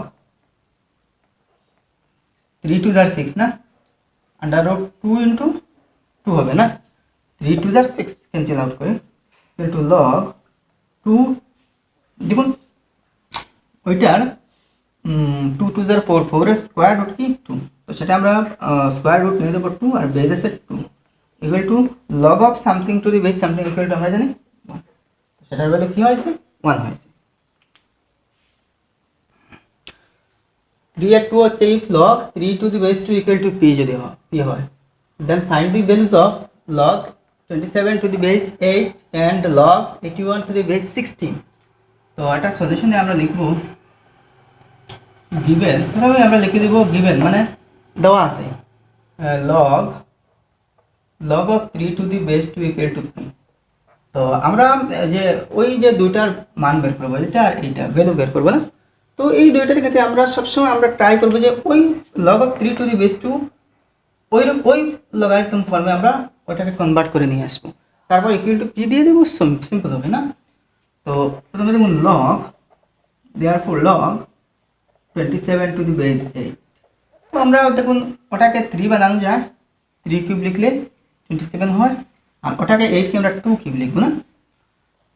3 2 are 6 না, under root 2 into 2 হবে না, 3 2 are 6 ক্যান্সেল আউট করে into log 2, দেখুন ওইটার 2 2 are 4, 4 এর স্কয়ার রুট কি 2, তো সেটা আমরা স্কয়ার রুট নিয়ে দেব 2 আর বেস আছে 2 equal two log of something to the base something equal to আমরা জানি 1, তো সেটার ভ্যালু কি হয়েছে 1 হয়েছে। 3 আর 2 হচ্ছে if log 3 to the base 2 equal to p যদি হয় p হয়, then find the values of log 27 to the base 8 and log 81 to the base 16। তো এটা সলিউশনে আমরা লিখব given, প্রথমে আমরা লিখে দেব given মানে দেওয়া আছে log of 3 to the base 2 equal to p। তো আমরা যে ওই যে দুইটার মান বের করব, এটা আর এইটা ভ্যালু বের করব না, তো এই দুইটার ক্ষেত্রে আমরা সবসময় আমরা ট্রাই করব যে ওই log of 3 to the base 2 ওই লগারিথম ফর্মে আমরা ওটাকে কনভার্ট করে নিয়ে আসবো, তারপর ইকুয়াল টু p দিয়ে দেব, সিম্পল হবে না। তো প্রথমে দেখুন log, therefore log 27 to the base 8, তো আমরা দেখুন ওটাকে 3 বানানো যায়, 3 কিউব লিখলে 27 হয়, আর ওটাকে 8 কে আমরা 2 কিউব লিখব না।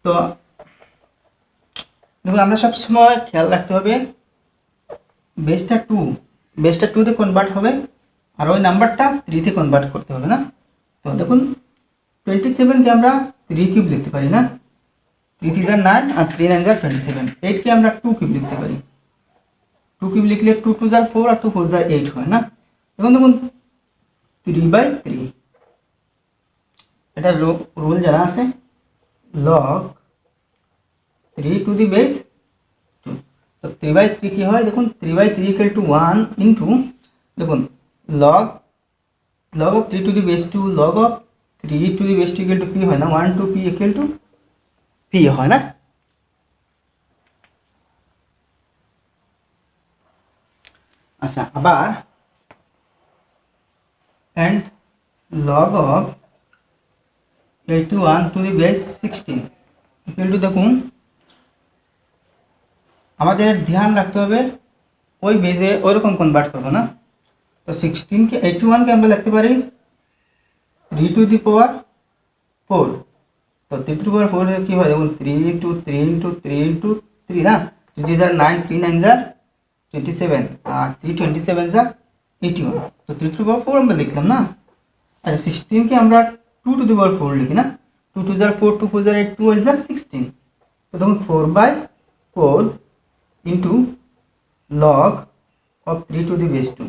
তো দেখুন আমরা সব সময় খেয়াল রাখতে হবে বেসটা 2 তে কনভার্ট হবে আর ওই নাম্বারটা 3 তে কনভার্ট করতে হবে না। তো দেখুন 27 কে আমরা 3 কিউব লিখতে পারি না, 3 3 are 9 আর 3 9 are 27, 8 কে আমরা 2 কিউব লিখতে পারি, 2 কিউব লিখলে 2 2 are 4 আর 2 4 are 8 হয় না। এখন দেখুন 3/3, এটা রুল জানা আছে, log 3 to the base 2, তো 3/3 কি হয় দেখুন 3/3 equal to 1 into দেখুন log of 3 to the base 2 log of 3 to the base 2 equal to p হয় না, 1 to p equal to p হয় না। আচ্ছা, আবার and log of 81 to the base 16 equal to দেখুন আমাদের ধ্যান রাখতে হবে ওই বেজে ওইরকম কনভার্ট করবো না। তো 16 কে 81 কে আমরা লিখতে পারি 3 to the power 4, তো 3 টু দি পাওয়ার 4 কি হয় দেখুন 3 ইনটু 3 ইনটু 3 ইনটু 3 না, 3 are 9, 3 9 are 27 আর 3 27 are 81, তো 3 টু দি পাওয়ার 4 আমরা লিখলাম না। আর 16 কে আমরা 2 টু দি পাওয়ার 4 লিখি না, 2 2 are 4, 2 4 are 8, 2 are 16, তো তখন 4/4 into log of 3 to the base 2,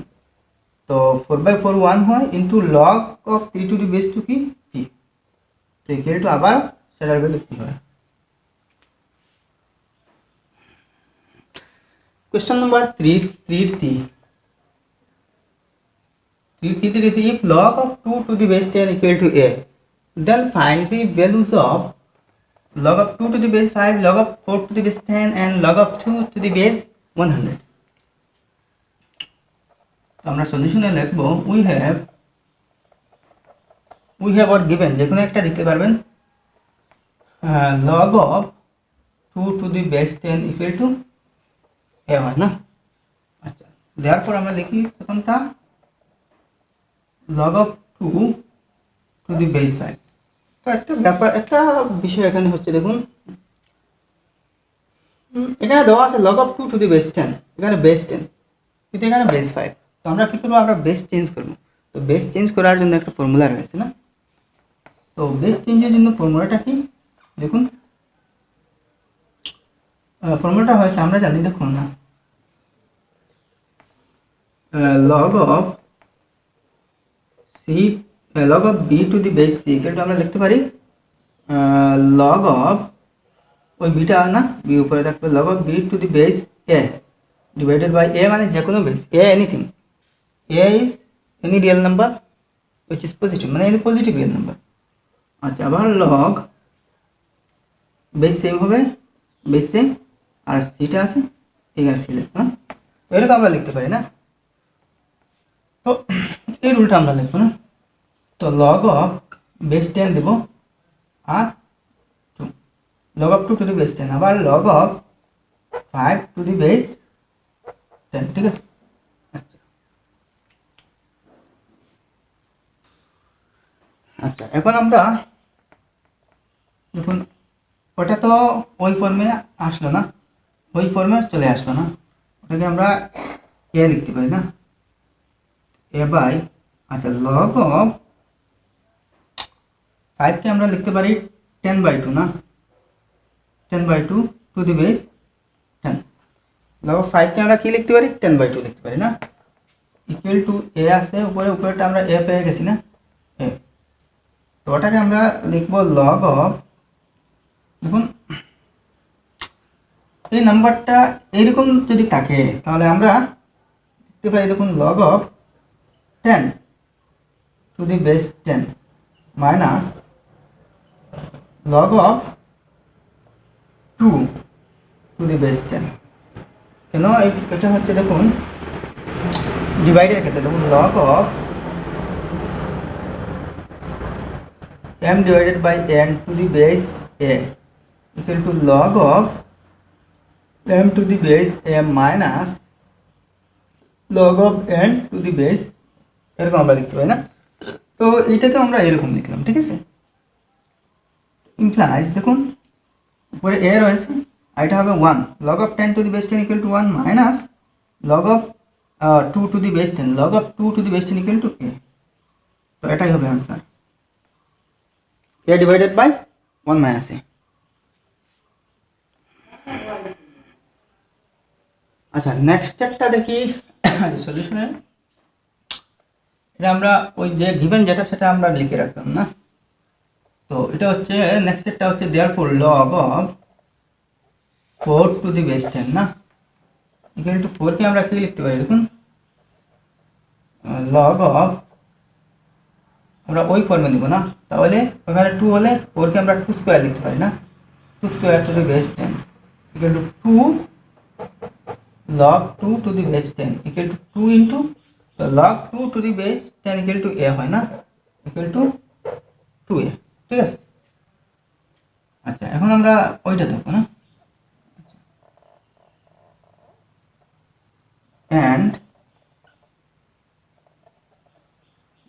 তো 4/4 1 হয় into log of 3 to the base 2 কি 3, তো ইকুয়াল টু আবার সেটার ভ্যালু কি হয়। Question number 3, 3 is if log of 2 to the base 10 equal to a, then find the values of log of 2 to the base 5, log of 4 to the base 10 and log of 2 to the base 100। তো আমরা সলিউশনে লিখব we have or given যে কোনো একটা দিতে পারবেন, log of 2 to the base 10 equal to a হয় না। আচ্ছা, therefore আমরা লিখি প্রথমটা log of 2 to the base 5। তো একটা বিষয় এখানে হচ্ছে দেখুন, এখানে দেওয়া আছে log of 2 to the base 10, এখানে base 10 কিন্তু এখানে base 5, তো আমরা কি করবো, আমরা বেস চেঞ্জ করব। তো বেস চেঞ্জ করার জন্য একটা ফর্মুলা রয়েছে না, তো বেস চেঞ্জের জন্য ফর্মুলাটা কি দেখুন, ফর্মুলাটা হয়েছে আমরা জানি দেখুন না, log of b to the base c এটা আমরা লিখতে পারি log of ওই বিটা না, b উপরে থাকবে log of b to the base a divided by a মানে যে কোনো base a, anything a is any real number which is positive মানে any positive real number। আচ্ছা, আবার log বেস সেম হবে, বেস সেম আর সিটা আছে এখানে সি লিখবো না, তো এরকম আমরা লিখতে পারি না, তো এই রুলটা আমরা লিখবো না। তো log of base 10 Dev R 2, log of 2 to the base 10 আবার log of 5 to the base 10, ঠিক আছে। আচ্ছা, এখন আমরা দেখুন ওটা তো ওই ফর্মে আসলো না, ওই ফর্মে চলে আসলো না, ওটাকে আমরা এ লিখতে পারি না, এ বাই আচ্ছা log of 5 কে আমরা লিখতে পারি 10/2 না, 10/2 to the base 10, log of 5 কে আমরা কি লিখতে পারি 10/2 লিখতে পারি না, ইকুয়াল টু এ আছে উপরেটা আমরা এ পেয়ে গেছি না এ, তো ওটাকে আমরা লিখবো log of দেখুন এই নাম্বারটা এইরকম যদি থাকে তাহলে আমরা লিখতে পারি দেখুন log of 10 to the base 10 minus log of 2 to the base 10, কেন এটা হচ্ছে দেখুন ডিভাইডের ক্ষেত্রে দেখুন log of m divided by n to the base a equal to log of m to the base m minus log of n to the base, এরকম আমরা লিখতে পারি না, তো এইটাকে আমরা এরকম লিখলাম, ঠিক আছে। ইমপ্লাইজ দেখুন উপরে a রয়েছে আর এটা হবে 1, log of 10 to the base 10 equal to 1 minus log of 2 to the base 10, log of 2 to the base 10 equal to a, তো এটাই হবে answer a divided by 1 minus a। আচ্ছা, নেক্সট একটা দেখি সলিউশনে, এটা আমরা ওই যে গিভেন যেটা সেটা আমরা লিখে রাখলাম না, তো এটা হচ্ছে নেক্সট একটা হচ্ছে therefore log of 4 to the base 10 না, ইকুয়াল টু 4 কে আমরা কি লিখতে পারি দেখুন log of আমরা ওই ফর্মে নিব না, তাহলে ওখানে 2 হলে 4 কে আমরা 2 স্কয়ার লিখতে পারি না, 2 square to the base 10 equal to 2 log 2 to the base 10 equal to 2 into so log 2 to the base 10 equal to a হয় না, equal to 2a, ঠিক আছে। আচ্ছা, এখন আমরা ওইটা দেখব না, and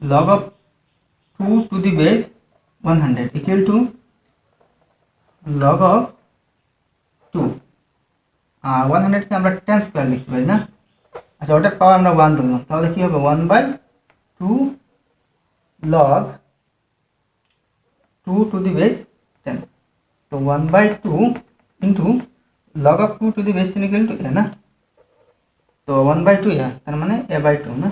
log of 2 to the base 100 equal equal to log of 2 আর 100 কে আমরা 10 স্কয়ার লিখতে পারি না। আচ্ছা ওটার পাওয়ার আমরা 1 ধরলাম, তাহলে কি হবে 1/2 log 2 to the base 10। তো 1/2 into log of 2 to the base 10 equal to a না, তো 1/2 a, তার মানে a/2 না।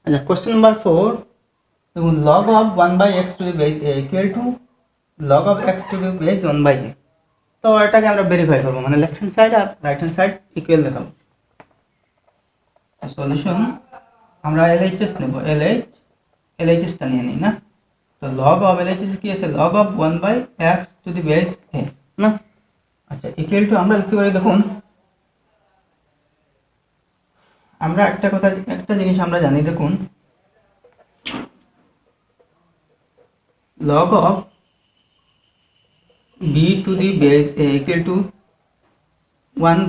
আচ্ছা কোশ্চেন নাম্বার 4, দেখুন log of 1/x to the base a equal to log of x to the base 1/a। তো এটাকে আমরা ভেরিফাই করব, মানে লেফট হ্যান্ড সাইড আর রাইট হ্যান্ড সাইড ইকুয়াল দেখাবো। সলিউশন আমরা LHS নেব, LHS টা নিয়ে নিই না। তো log of LHS কি আছে, log of 1/x to the base a না। আচ্ছা ইকুয়াল টু আমরা লিখতে পারি, দেখুন আমরা একটা জিনিস আমরা জানি, দেখুন log of b to the base a equal to 1/,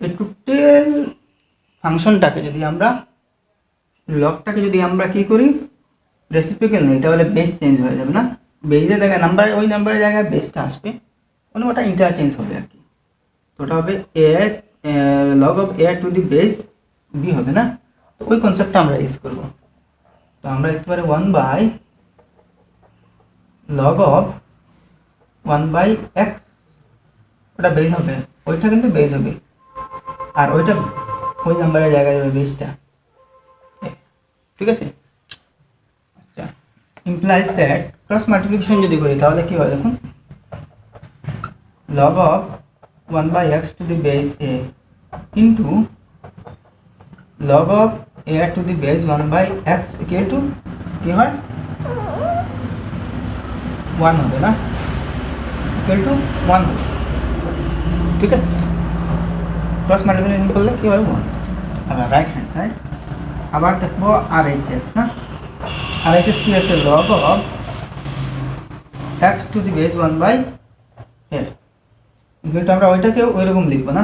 এই টোটাল ফাংশনটাকে যদি আমরা লগটাকে যদি আমরা কি করি রেসিপ্রোকাল নেই, তাহলে বেস চেঞ্জ হয়ে যাবে না। বেসের জায়গায় নাম্বার, ওই নাম্বারের জায়গায় বেসটা আসবে, মানে ওটা ইন্টারচেঞ্জ হবে আর কি। তো ওটা হবে a log of a to the base b হবে না। তো ওই কনসেপ্টটা আমরা ইউজ করব। তো আমরা লিখতে পারি 1/log of 1/x, ওটা বেস হবে, ওইটা কিন্তু বেস হবে, আর ওইটা ওই নাম্বারের জায়গায় যাবে বেসটা, ঠিক আছে। আচ্ছা ইমপ্লাইজ দ্যাট ক্রস মাল্টিপ্লিকেশন যদি করি তাহলে কি হয়, দেখুন log of 1/x to the base a into log of a to the base 1/x equal to কি হয় 1 হবে না, equal to 1 হবে, ঠিক আছে। ক্রস মাল্টিপ্লিকেশন করলে কি হয় 1। আবার রাইট হ্যান্ড সাইড আবার দেখবো RHS না। RHS কি আছে, log of x to the base 1/a কিন্তু আমরা ওইটাকে ওইরকম লিখবো না,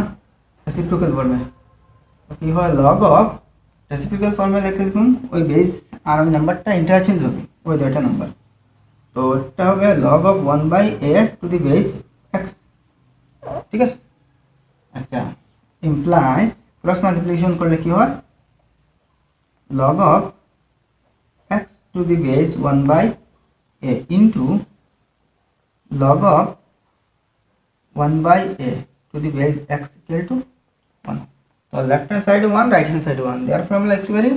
রেসিপ্রোকাল ফর্মে। কি হয় log of রেসিপ্রোকাল ফর্মে লিখতে, দেখুন ওই বেস আর ওই নাম্বারটা ইন্টারচেঞ্জ হবে, ওই দুইটা নাম্বার। তো এটা হবে log of 1/a to the base x, ঠিক আছে। আচ্ছা ইমপ্লাইজ ক্রস মাল্টিপ্লিকেশন করলে কি হয় log of x to the base 1/a into log of 1/a to the base x equal to 1। তো left hand side 1, right hand side 1, therefore আমরা লিখতে পারি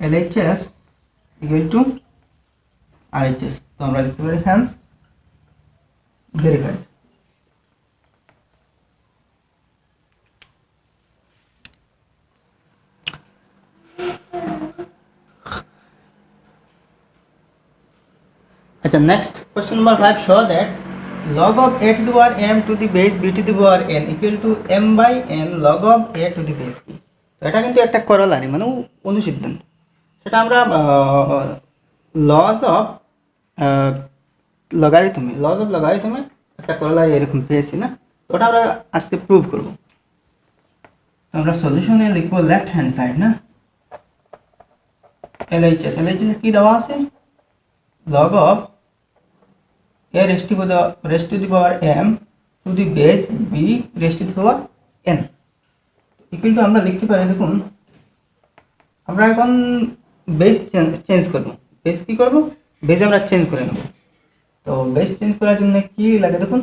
LHS equal to RHS। তো আমরা লিখতে পারি hence verified। अच्छा next question number 5, show that log of a to the power m to the base b to the power n equal to m/n log of a to the base b। তো এটা কিন্তু একটা করলারি, মানে অনুসিদ্ধান্ত। সেটা আমরা lodge of লগারিথমে একটা করলারি এরকম পেয়েছি না। তো ওটা আমরা আজকে প্রুভ করব। আমরা সলিউশনে লিখব লেফট হ্যান্ড সাইড না, LHS কি দেওয়া আছে, log of a raised to the power m to the base b raised to the power n equal to আমরা লিখতে পারি, দেখুন আমরা এখন বেস চেঞ্জ করব। বেস কি করব, বেস আমরা চেঞ্জ করে নেব। তো বেস চেঞ্জ করার জন্য কি লাগে, দেখুন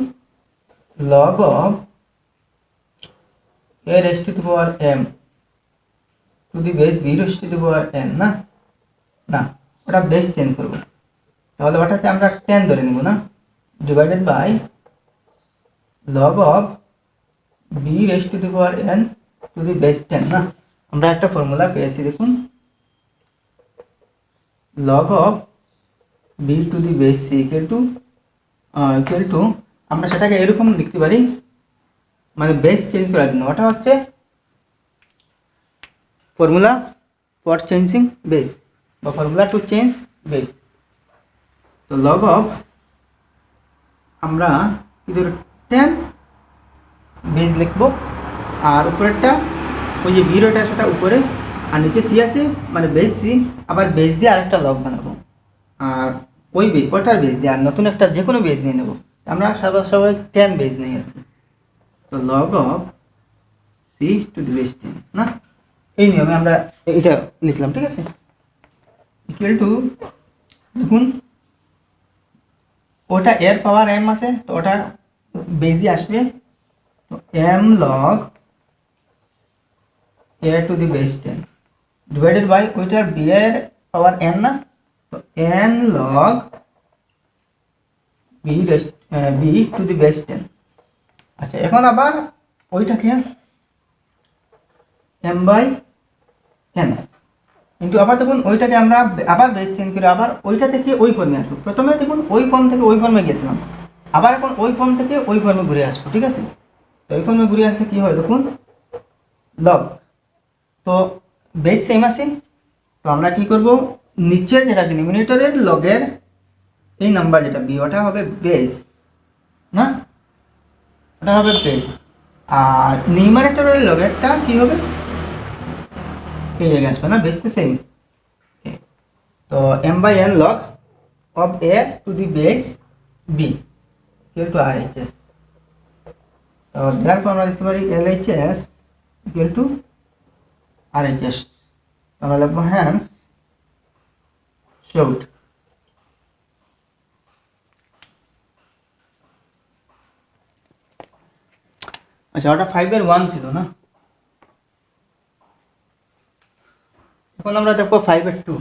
log of a raised to the power m to the base b raised to the power n না, ওটা বেস চেঞ্জ করব। তাহলে ওটাকে আমরা 10 ধরে নিব না, divided by log of b raised to the power n to the base 10 না। আমরা একটা ফর্মুলা পেয়েছি, দেখুন log of b to the base c equal to আমরা সেটাকে এরকম লিখতে পারি, মানে বেস চেঞ্জ করার জন্য। ওটা হচ্ছে ফর্মুলা ফর চেঞ্জিং বেস বা ফর্মুলা টু চেঞ্জ বেস। তো log of আমরা ইধর 10 বেস লিখব, আর উপরেরটা ওই যে বি রোটা সেটা উপরে আর নিচে সি আছে মানে বেস সি, আবার বেস দিয়ে আরেকটা লগ বানাবো আর ওই বেস ওটার বেস দিয়ে আর নতুন একটা যে কোনো বেস নিয়ে নেবো। আমরা সবাই 10 বেস নেই আর কি। তো log of C to the base 10 না, এই নিয়মে আমরা এটা লিখলাম, ঠিক আছে। ইকুয়াল টু দেখুন ওটা এর পাওয়ার এম আছে তো ওটা বেসই আসবে, তো m log a to the base 10 divided by ওইটার বি এর পাওয়ার এন না, তো n log b to the base 10। আচ্ছা এখন আবার ওইটাকে এম বাই এন কিন্তু আবার দেখুন ওইটাকে আমরা আবার বেস চেঞ্জ করে আবার ওইটা থেকে ওই ফর্মে আসবো। প্রথমে দেখুন ওই ফর্ম থেকে ওই ফর্মে গেছিলাম, আবার এখন ওই ফর্ম থেকে ওই ফর্মে ঘুরে আসবো, ঠিক আছে। তো ওই ফর্মে ঘুরে আসলে কী হয় দেখুন লগ, তো বেস সেম আছে, তো আমরা কি করব নিচের যেটা ডিনোমিনেটরের লগের এই নাম্বার যেটা বি ওটা হবে বেস না, ওটা হবে বেস, আর নিউমারেটরের লগেরটা কি হবে এই জায়গায় আসবে না, বেস তো সেম। তো m by n log of a to the base b equal to R H S. তো therefore আমরা লিখতে পারি L H S equal to R H S. আমরা লিখবো হ্যান্স শোড। আচ্ছা ওটা 5 এর 1 ছিল না, এখন আমরা দেখবো 5 এর 2।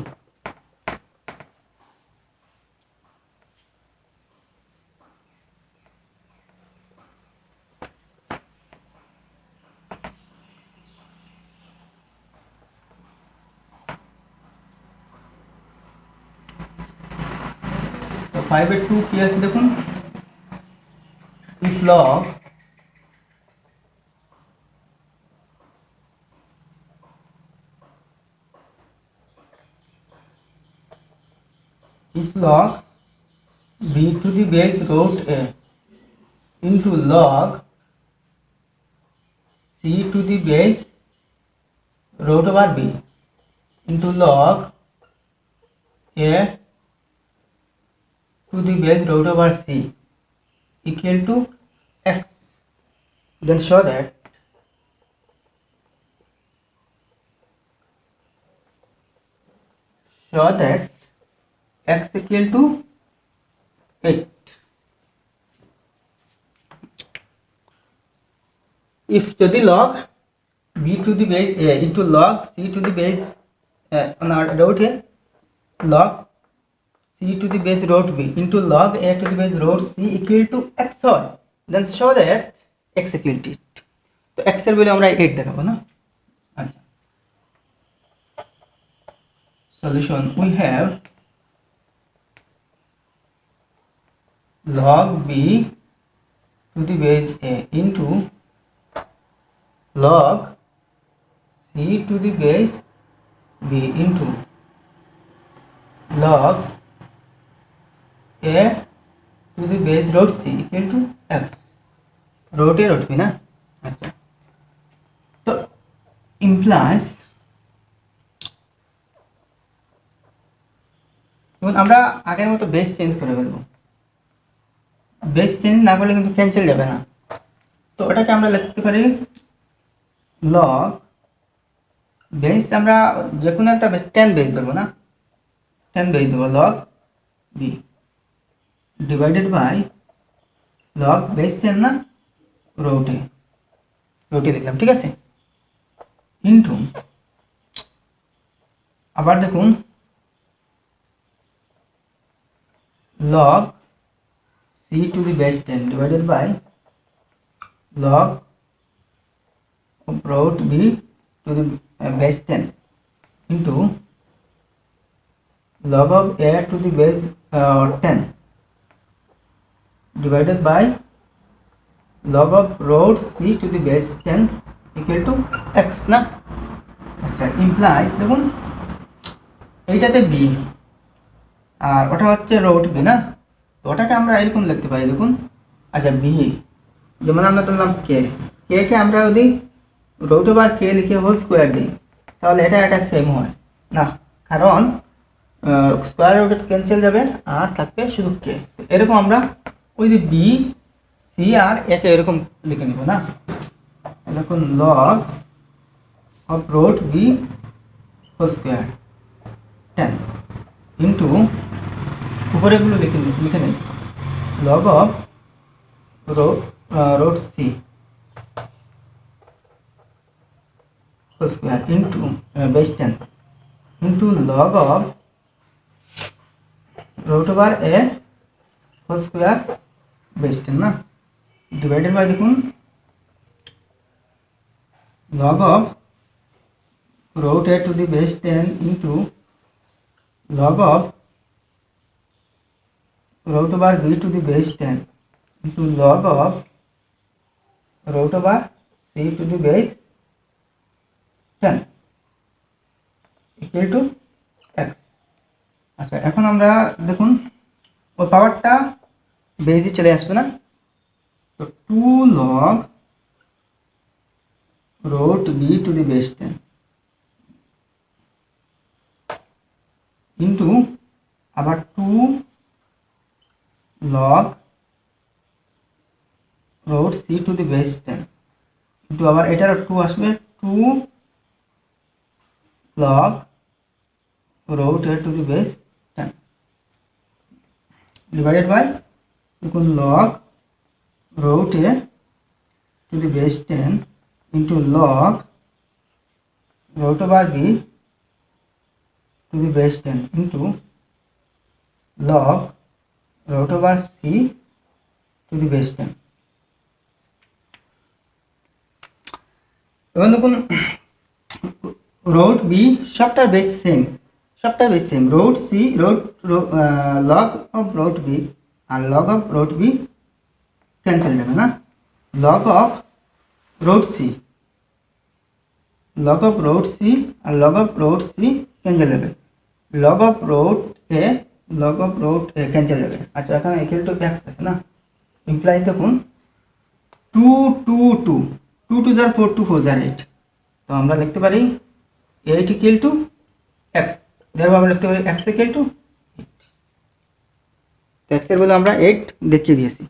তো 5 এর 2 কি আছে দেখুন, if log b to the base root a into log c to the base root over b into log a to the base root over c equal to x, then show that x equal to 8 if যদি log b to the base a into log c to the base root a log c to the base root b into log a to the base root c equal to x হয়, then show that x equal to 8। তো x এর value আমরা 8 দেখাবো না। আচ্ছা solution we have log b to the base a into log c to the base b into log a to the base root c equal to x, root a root b না। আচ্ছা তো implies এখন আমরা আগের মতো base change করে ফেলবো, base change না করলে কিন্তু ক্যান্সেল যাবে না। তো ওটাকে আমরা লিখতে পারি লগ বেস, আমরা যে কোনো একটা 10 বেস ধরবো না, 10 বেস দেবো log b divided by log base 10 না রোটে লিখলাম, ঠিক আছে, ইন্টু আবার দেখুন log c to the base 10 divided by log of root b to the base 10 into log of a to the base 10 divided by log of root c to the base 10 equal to x না। আচ্ছা implies দেখুন এইটাতে b আর ওটা হচ্ছে root B না, তো ওটাকে আমরা এরকম লিখতে পারি দেখুন। আচ্ছা বি যেমন আমরা ধরলাম কে কে আমরা যদি রুট ওভার কে লিখে হোল স্কোয়ার দিই, তাহলে এটা সেম হয় না, কারণ স্কোয়ার রুট ক্যান্সেল যাবে আর থাকবে শুধু কে। এরকম আমরা ওই যে বি সি আর একে এরকম লিখে নেব না। দেখুন log of root B whole square 10 into উপরেগুলো লিখে নেই log of root C whole square into base 10 into log of root over A whole square base 10 না, ডিভাইডেড বাই দেখুন log of root a to the base 10 into log of root over b to the base 10 into log of root over c to the base 10 equal to x। আচ্ছা, এখন আমরা দেখুন ওই পাওয়ারটা বেজে চলে আসবে না, তো 2 log root b to the base 10 into আবার 2 log root c to the base 10 into আবার এটার 2 আসবে 2 log root a to the base 10 divided by দেখুন log root a to the base 10 into log root over b to the base 10 into log root over c to the base 10। এবার দেখুন root b সবটার base same root c log of root b আর log of root b cancel যাবে না, log of root c আর log of root c cancel যাবে, log of root a cancel যাবে। আচ্ছা, এখানে ইকুয়াল টু x আছে না, ইমপ্লাইজ দেখুন 2 2 2 2 2 যার 4 2 4 যার 8, তো আমরা লিখতে পারি 8 ইকুয়াল টু x, দেখো আমরা লিখতে পারি x ইকুয়াল টু 8, তো x এর বলে আমরা 8 দেখিয়ে দিয়েছি।